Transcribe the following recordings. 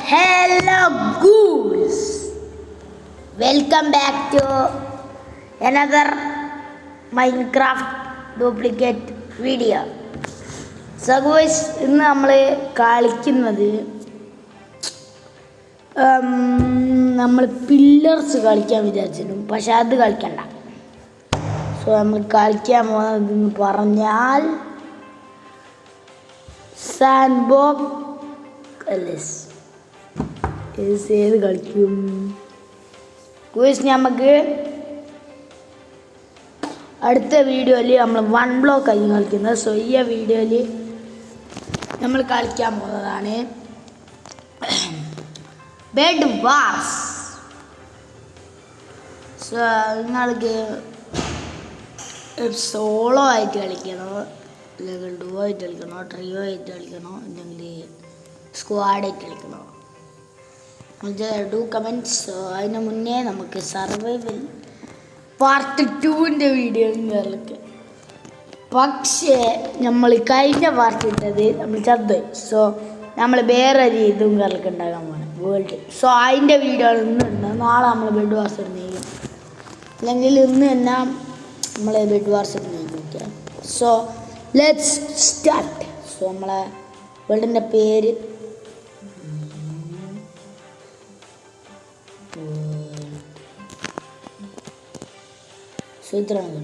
hello goose. Welcome back to another Minecraft duplicate video. So guys, ഇന്ന് നമ്മൾ കളിക്കുന്നത് നമ്മൾ പില്ലേഴ്സ് കളിക്കാൻ വിചാരിച്ചിരുന്നു, പക്ഷെ അത് കളിക്കണ്ട. സോ നമ്മൾ കളിക്കാൻ പോകുന്നതെന്ന് പറഞ്ഞാൽ സാൻഡ്ബോക്സ് ഏത് കളിക്കും ഗൂസ്. നമുക്ക് അടുത്ത വീഡിയോയിൽ നമ്മൾ 1 ബ്ലോക്ക് ആയി കളിക്കുന്നത്. സോ ഈ വീഡിയോയിൽ നമ്മൾ കളിക്കാൻ പോകുന്നതാണ് ബെഡ് വാർസ്. സോ നിങ്ങൾക്ക് സോളോ ആയിട്ട് കളിക്കണോ, അല്ലെങ്കിൽ ഡുവോ ആയിട്ട് കളിക്കണോ, ട്രിയോ ആയിട്ട് കളിക്കണോ, അല്ലെങ്കിൽ സ്ക്വാഡായിട്ട് കളിക്കണോ, ഡു കമൻറ്റ്സ്. അതിന് മുന്നേ നമുക്ക് സർവൈവൽ പാർട്ട് 2ൻ്റെ വീഡിയോ കളിക്കാം. പക്ഷേ നമ്മൾ കഴിഞ്ഞ പാർട്ട് ഇട്ടത് നമ്മൾ ചത്ത്. സോ നമ്മൾ വേറെ ഇതും കളിക്കുണ്ടാകാൻ പോകണം വേൾഡ്. സോ അതിൻ്റെ വീഡിയോ ഇന്ന് ഇടുന്നത്. നാളെ നമ്മൾ ബെഡ് വാർസ് ഇടുന്നേക്കും, അല്ലെങ്കിൽ ഇന്ന് തന്നെ നമ്മൾ ബെഡ് വാർസ് ഇടുന്നേക്കും. So let's start. സോ നമ്മളെ വേൾഡിൻ്റെ പേര് ഇത്രയാണ്.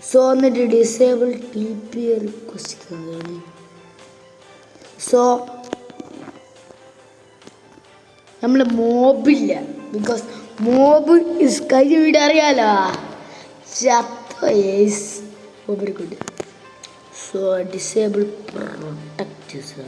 സോ എന്നിട്ട് ഡിസേബിൾ TP റിക്വസ്റ്റ്. സോ നമ്മൾ മോബില്ല, ബിക്കോസ് മോബ് ഇസ് കഴിഞ്ഞ വീട് അറിയാലോ മോബിനെക്കൊണ്ട്. So disable protect. So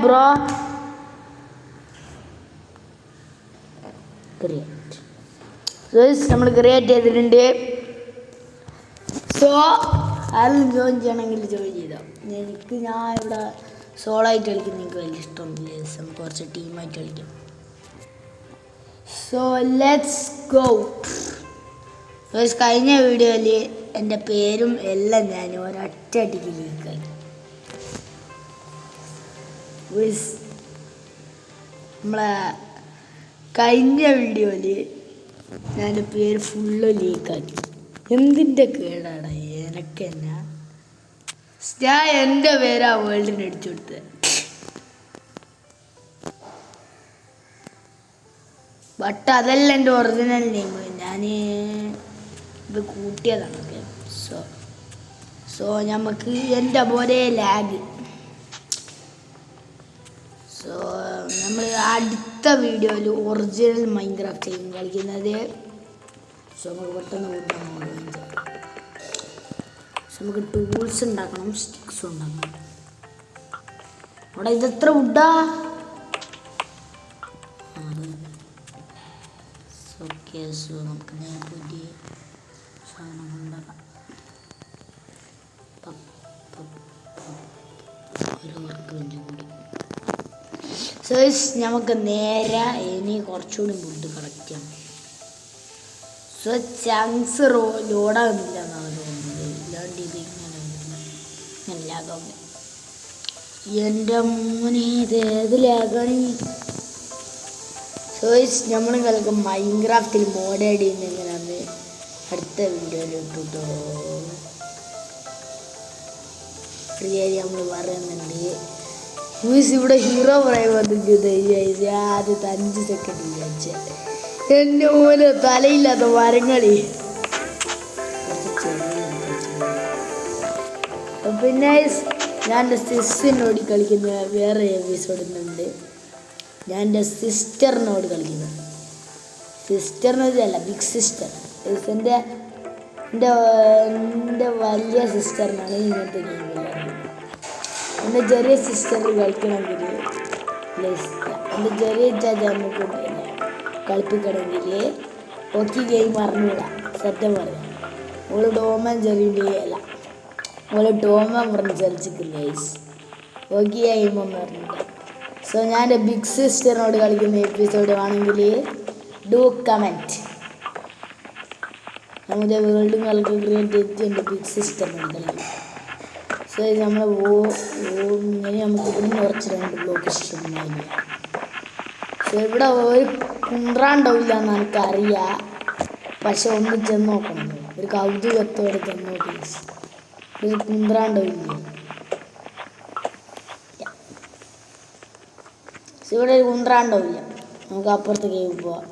bro നമ്മൾ ക്രിയേറ്റ് ചെയ്തിട്ടുണ്ട്. സോ ആരും ജോയിൻ ചെയ്യണമെങ്കിൽ ജോയിൻ ചെയ്തോ. ഞാൻ ഇവിടെ സോളോ ആയിട്ട് കളിക്കുന്ന എനിക്ക് വലിയ ഇഷ്ടമൊന്നുമില്ല. നമുക്ക് കുറച്ച് ടീമായിട്ട് കളിക്കാം. So let's go. കഴിഞ്ഞ വീഡിയോയിൽ എൻ്റെ പേരും എല്ലാം ഞാൻ ഒരൊറ്റ അടിക്ക് ലീക്കായി. നമ്മളെ കഴിഞ്ഞ വീഡിയോയിൽ ഞാൻ എൻ്റെ പേര് ഫുള്ള് ലീക്കാക്കി. എന്തിൻ്റെ കേടാണ് എനിക്ക് തന്നെ. ഞാൻ എൻ്റെ പേര് ആ വേൾഡിന് അടിച്ചു കൊടുത്തത്. ബട്ട് അതല്ല എൻ്റെ ഒറിജിനൽ നെയിം. ഞാൻ ഇത് കൂട്ടിയതാണ്. സോ നമുക്ക് എൻ്റെ പോലെ ലാഗ്. സോ നമ്മൾ അടുത്ത വീഡിയോയിൽ ഒറിജിനൽ മൈൻക്രാഫ്റ്റ് ആയിരിക്കും കളിക്കുന്നത്. സോ നമുക്ക് പെട്ടെന്ന് കൂട്ടാൻ. നമുക്ക് ടൂൾസ് ഉണ്ടാക്കണം, സ്റ്റിക്സ് ഉണ്ടാക്കണം. അവിടെ ഇതെത്ര വുഡാ? ഓക്കെ. സോ നമുക്ക് പുതിയ സാധനങ്ങൾ ഉണ്ടാക്കാം. ഒരു വർക്ക് വേണ്ടി കൂടി. സോ നമുക്ക് നേരെ ഇനി കുറച്ചുകൂടി വുഡ് കളക്ട് ചെയ്യാം. സോ ചങ്ക്സ് ലോഡാകുന്നില്ല എന്നാണ് തോന്നുന്നത്. ഇല്ലാണ്ട് ഇത് ഇങ്ങനെ ലാഗാവും. എൻ്റെ മോനെ ഇത് ഏത് ലാഗാണ്? സോ നമ്മൾ കളിക്കും മൈൻക്രാഫ്റ്റിൽ മോഡ് ആഡ് ചെയ്യുന്ന എങ്ങനെയാണെന്ന് അടുത്ത വീഡിയോയിൽ ഇട്ടിട്ടോ. ഫ്രീ ആയി നമ്മൾ പറയുന്നുണ്ട്. ഇവിടെ ഹീറോ പറയാൻ വന്നിട്ട് ആദ്യത്തെ 5 സെക്കൻഡ് വിചാരിച്ച എൻ്റെ പോലെ തലയില്ലാത്ത മരങ്ങളി. പിന്നെ ഞാൻ എൻ്റെ സിസ്റ്ററിനോട് കളിക്കുന്ന വേറെ എപ്പിസോഡ് ഇന്നുണ്ട്. ഞാൻ എൻ്റെ സിസ്റ്ററിനോട് കളിക്കുന്നത്. സിസ്റ്ററിനോടല്ല, ബിഗ് സിസ്റ്റർ. എൻ്റെ വലിയ സിസ്റ്ററിനാണ് ഇങ്ങനത്തെ ഗെയിമില്ലായിരുന്നു. എൻ്റെ ചെറിയ സിസ്റ്റർ കളിക്കണമെങ്കിൽ, എൻ്റെ ചെറിയ ചാച്ച നമുക്ക് കളിപ്പിക്കണമെങ്കിൽ ഓക്കെ ഗെയിം അറിഞ്ഞൂടാ സത്യം പറയാം. ഓള് ഡോമൻ ചെറിയ അല്ല, ഓള് ഡോമ പറഞ്ഞ് ചലിച്ചിട്ടില്ല ഗൈസ്. ഓക്കെ ഗെയിമൊന്നും അറിഞ്ഞില്ല. സോ ഞാൻ എൻ്റെ ബിഗ് സിസ്റ്ററിനോട് കളിക്കുന്ന എപ്പിസോഡ് ആണെങ്കിൽ ഡു കമൻറ്റ്. നമ്മുടെ വേൾഡ് കളിക്ക് ക്രിയേറ്റ് ചെയ്തിട്ട് എൻ്റെ ബിഗ് സിസ്റ്ററിനോട് കളിക്കും. സോ ഇത് നമ്മൾ ഇങ്ങനെ നമുക്ക് ഇവിടുന്ന് കുറച്ച് 2 ബ്ലോക്ക് ഇഷ്ടമായി. സോ ഇവിടെ ഒരു കുണ്ട്രാണ്ടാവില്ല എന്ന് എനിക്കറിയാം, പക്ഷെ ഒന്ന് ചെന്ന് നോക്കണം. ഒരു കൗതുകത്തോടെ ചെന്ന് നോക്കി. ഒരു കുണ്ട്രാണ്ടാവില്ല. ഇവിടെ ഒരു കുണ്ട്രാണ്ടാവില്ല. നമുക്ക് അപ്പുറത്ത് കേവ് പോവാം.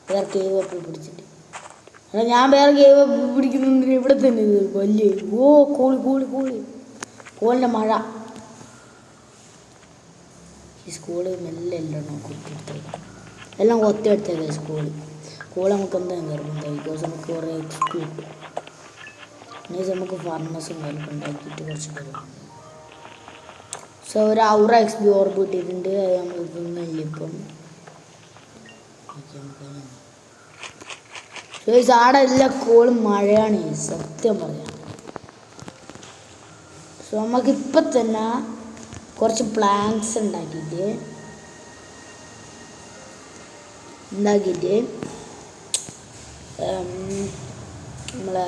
വേറെ കേവ് ഒക്കെ പിടിച്ചിട്ട് ഞാൻ വേറെ കേവ് പിടിക്കുന്നതിന് ഇവിടെ തന്നെ വലിയ കോളിൻ്റെ മഴ. ഈ സ്കൂള് മെല്ലെ എല്ലാം കുത്തിയെടുത്തേക്കാം, എല്ലാം കൊത്തിയെടുത്തേക്കാം. സ്കൂൾ നമുക്ക് എന്തായാലും നിർബന്ധം, ബിക്കോസ് നമുക്ക് കുറേ എക്സ്പി കിട്ടും. നമുക്ക് ഫർണസും കാര്യമൊക്കെ ഉണ്ടാക്കിയിട്ട് കുറച്ച് തരും. സോ ഒരു ഔറ എക്സ്പി ഓർബ് കിട്ടിയിട്ടുണ്ട്. അത് നമ്മൾ തിന്നില്ല ഇപ്പം. ആടെ എല്ലാ കോളും മഴയാണ് സത്യം പറയാം. സോ നമുക്കിപ്പം തന്നെ കുറച്ച് പ്ലാൻസ് ഉണ്ടാക്കിയിട്ട് നമ്മളെ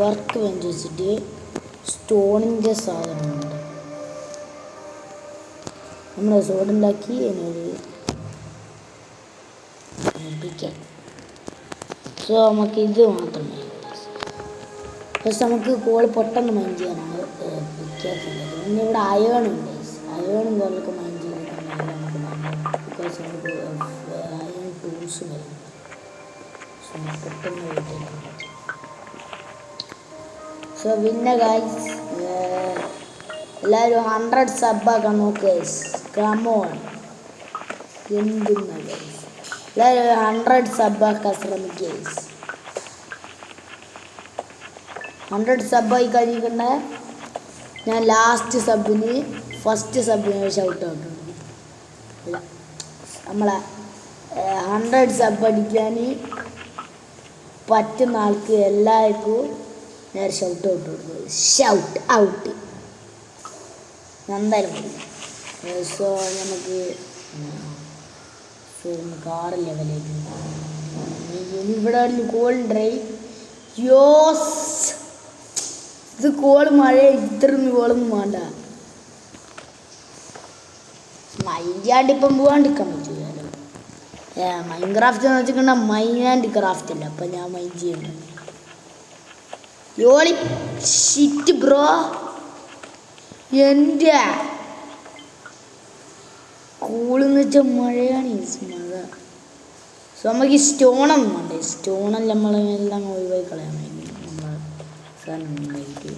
വർക്ക് ബെഞ്ച് വെച്ചിട്ട് സ്റ്റോണിൻ്റെ സാധനമുണ്ട്. നമ്മൾ സോഡുണ്ടാക്കി അതിനൊരു പിക്കാൻ. സോ നമുക്ക് ഇത് മാത്രമേ പക്ഷെ നമുക്ക് കോൾ പെട്ടെന്ന് മൈൻഡ് ചെയ്യാനാണ് പിക്കാത്തുള്ളത്. പിന്നെ ഇവിടെ അയേണുണ്ട്. അയേണും കോളൊക്കെ മൈൻഡ് ചെയ്തിട്ടുണ്ടെങ്കിൽ നമുക്ക് ബിക്കോസ് നമുക്ക് അയേൺ ടൂൾസ് വരുന്നുണ്ട്. സോ പെട്ടെന്ന് വീട്ടിലേക്ക്. സോ പിന്നെ ഗൈസ് എല്ലാവരും 100 സബ്ബാക്കാൻ നോക്കുക. കമോൺ എന്തുന്ന ഗൈസ്, എല്ലാവരും 100 സബ്ബാക്കാൻ ശ്രമിക്കുക. 100 സബ്ബായി കഴിഞ്ഞിട്ടുണ്ടെ ഞാൻ ലാസ്റ്റ് സബിന് ഫസ്റ്റ് സബിന് ഷൗട്ട് ഔട്ട് അല്ല, നമ്മളെ 100 സബ് അടിക്കാൻ പറ്റുന്ന ആൾക്ക് എല്ലാവർക്കും ഞാൻ ഷൗട്ട് ഔട്ട് കൊടുക്കും. ഷൗട്ട് ഔട്ട് എന്തായാലും മതി. സോ നമുക്ക് 6 ലെവലേക്ക് ഇവിടെ കോൾ ഡ്രൈ. യോസ് ഇത് കോൾ മഴ ഇത്രയൊന്നും കോളൊന്നും വേണ്ട. മൈൻഡ് ഇപ്പം പോകാണ്ടിരിക്കാൻ പറ്റില്ലല്ലോ. മൈൻക്രാഫ്റ്റ് എന്ന് വെച്ചിട്ടുണ്ടെങ്കിൽ മൈൻഡ് ആൻഡ് ക്രാഫ്റ്റ് അല്ല. അപ്പം ഞാൻ മൈൻഡ് ചെയ്യുന്നുണ്ട്. യോളി ഷിറ്റ് ബ്രോ, എൻ്റെ കൂളെന്ന് വെച്ചാൽ മഴയാണ് മഴ. സോ നമുക്ക് ഈ സ്റ്റോണൊന്നും വേണ്ടേ. സ്റ്റോണല്ല നമ്മളെല്ലാം ഒഴിവായി കളയാൻ വേണ്ടി നമ്മളെ സാധനം ഉണ്ടായിട്ട്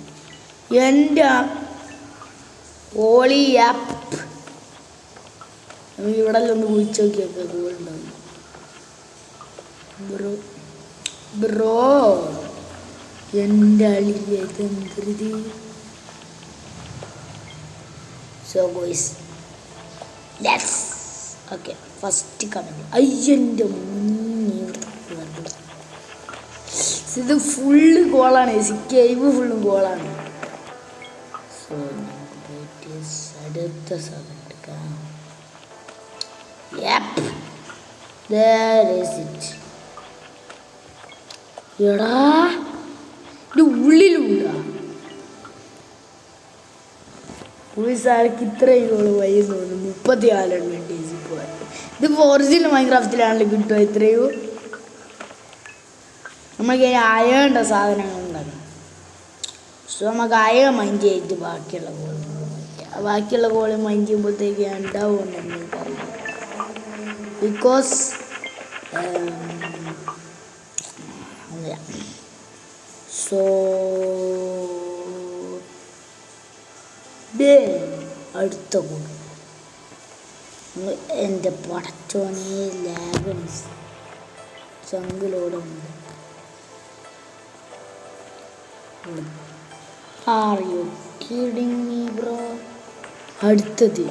എൻ്റെ ഓളി ആപ്പ് നമുക്ക് ഇവിടെ ഒന്ന് കുഴിച്ച് നോക്കിയൊക്കെ കൂളുണ്ടാവും. ബ്രോ എൻ്റെ അളിയത്. So guys let's okay first comment. അയ്യൻ്റെ ഇത് ഫുള്ള് ഗോളാണ്. കേവ് ഫുള്ളും ഗോളാണ്. സോ നമുക്ക് പോയിട്ട് അടുത്ത സാധനം എടുക്കാം. എടാ ഇത് ഉള്ളിലുണ്ടാ ഉള്ളിസാർക്ക് ഇത്രയും ഗോള് വൈകുന്നു തോന്നുന്നു. 34 ഡേയ്സ് പോയി. ഇതിപ്പോൾ ഒറിജിനൽ മൈൻക്രാഫ്റ്റിലാണല്ലോ കിട്ടുക ഇത്രയും. നമുക്ക് അയേണ്ട സാധനങ്ങൾ ഉണ്ടാക്കാം. സോ നമുക്ക് അയ മൈൻഡ് ചെയ്തിട്ട് ബാക്കിയുള്ള കോള് മൈൻഡ് ചെയ്യുമ്പോഴത്തേക്ക് ഉണ്ടാവുമെന്ന് എനിക്കറിയില്ല. ബിക്കോസ് സോ അടുത്ത കോള് എൻ്റെ പടച്ചോനെ ലാഗണ് ചങ്കിലോടെ ഉണ്ട്. Are you kidding me bro? അടുത്തത്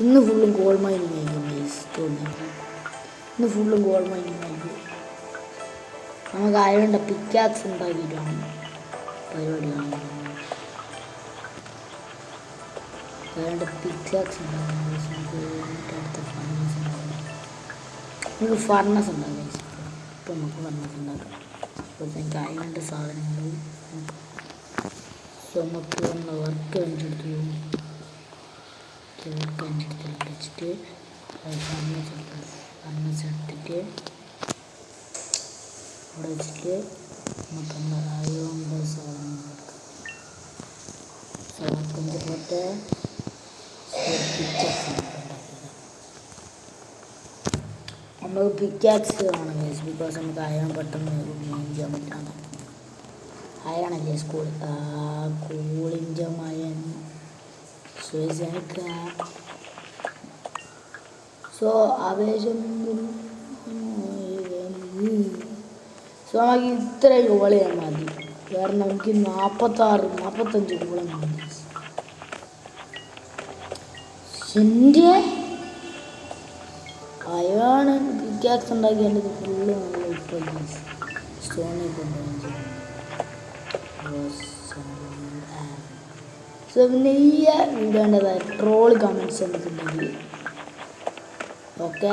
ഇന്ന് ഫുള്ളും ഗോൾഡ് മൈനിങ് ആയിരിക്കും. ഇന്ന് ഫുള്ളും ഗോൾഡ് മൈനിങ് ആയിരിക്കും. നമുക്ക് അയണിൻ്റെ പിക്കാക്സ് ഉണ്ടാക്കിയിട്ടാണ് പരിപാടിയാണ്. അയണിൻ്റെ പിക്കാക്സ് ഉണ്ടാക്കുന്നത് അടുത്ത ഫർണസ് ഉണ്ടാകും. നമുക്ക് ഫർണസ് ഉണ്ടാക്കാം. ഇപ്പോൾ നമുക്ക് ഫർണസ് ഉണ്ടാക്കാം. അപ്പോൾ എനിക്ക് അയണിൻ്റെ സാധനങ്ങൾ നമുക്ക് ഒന്ന് വർക്ക് വേണ്ടിയെടുത്ത് വെച്ചിട്ട് ഫർണസ് എടുത്തിട്ട് അവിടെ വെച്ചിട്ട് നമുക്ക് അയണിൻ്റെ സാധനങ്ങൾ എടുക്കാം. സാധനത്തിൻ്റെ പോട്ടെ നമുക്ക് പിക്കാക്സ് വേണം ഗൈസ്. ബിക്കോസ് നമുക്ക് അയൺ പെട്ടെന്ന് ക്ലീൻ ചെയ്യാൻ പറ്റാണ്. അയണല്ലേ കൂളിൻ്റെ മയൻ സോ ആവേശം. സോ നമുക്ക് ഇത്രയും ഗോൾ ചെയ്യാൻ മതി. കാരണം നമുക്ക് 45 ഗോളം മതി. എൻ്റെ അയാണ് പിക്കാക്സ് ഉണ്ടാക്കി എൻ്റെ ഫുള്ള് നല്ല ഇപ്പോൾ സ്റ്റോണിൽ കൊണ്ടുപോയി. സോ പിന്നെ ഈ വീഡിയോൻ്റെതായ ട്രോൾ കമൻറ്റ്സ് എനിക്കുണ്ടെങ്കിൽ ഓക്കെ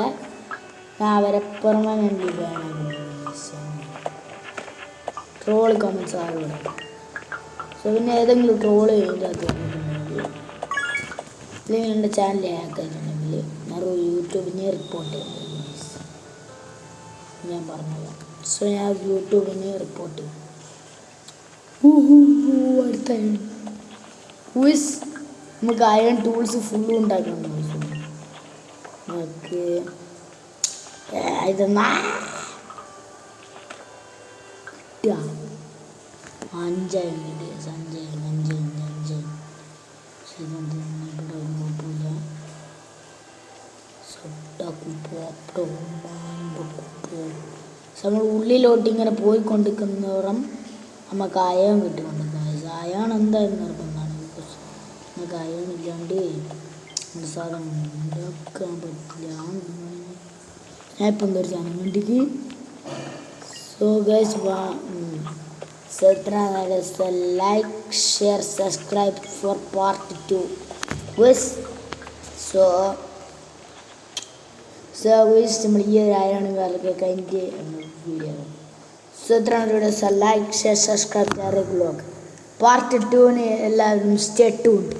ഞാൻ അവരെ പെർമനൻ്റ് വേണമെങ്കിൽ ട്രോൾ കമൻറ്റ്സ് ആരും ഇവിടെ. സോ പിന്നെ ഏതെങ്കിലും ട്രോൾ ചെയ്തിട്ട് അത് വന്നിട്ടുണ്ടെങ്കിൽ അല്ലെങ്കിൽ എൻ്റെ ചാനൽ ഹാക്ക് ആയിട്ടുണ്ടെങ്കിൽ ഞാൻ യൂട്യൂബിനെ റിപ്പോർട്ട് ചെയ്യുന്നത് ഞാൻ പറഞ്ഞത്. സോ ഞാൻ യൂട്യൂബിനെ റിപ്പോർട്ട് ചെയ്യും. അടുത്ത നമുക്ക് അയൺ ടൂൾസ് ഫുള്ളും ഉണ്ടാക്കണം. നമുക്ക് ഇതെന്നാ 5 നമ്മൾ ഉള്ളിലോട്ട് ഇങ്ങനെ പോയിക്കൊണ്ടിരിക്കുന്നവരും നമുക്ക് അയൺ കിട്ടിക്കൊണ്ടിരിക്കുന്നത്. അയൺ എന്തായാലും നിർബന്ധമാണ്. ബിക്കോസ് നമുക്ക് അയൺ ഇല്ലാണ്ട് സാധനം ഉണ്ടാക്കാൻ പറ്റില്ല. ഞാൻ ഇപ്പം എന്തൊരു സാധനം കണ്ടിക്ക്. So guys like share subscribe for part 2 guys. So guys നമ്മൾ ഈ ഒരു അയൺ വേറെ കഴിഞ്ഞിട്ട് വീഡിയോ. സോ എത്രയാണ് videos like share subscribe vlog part 2 എല്ലാവരും സ്റ്റേ ട്യൂൺഡ്.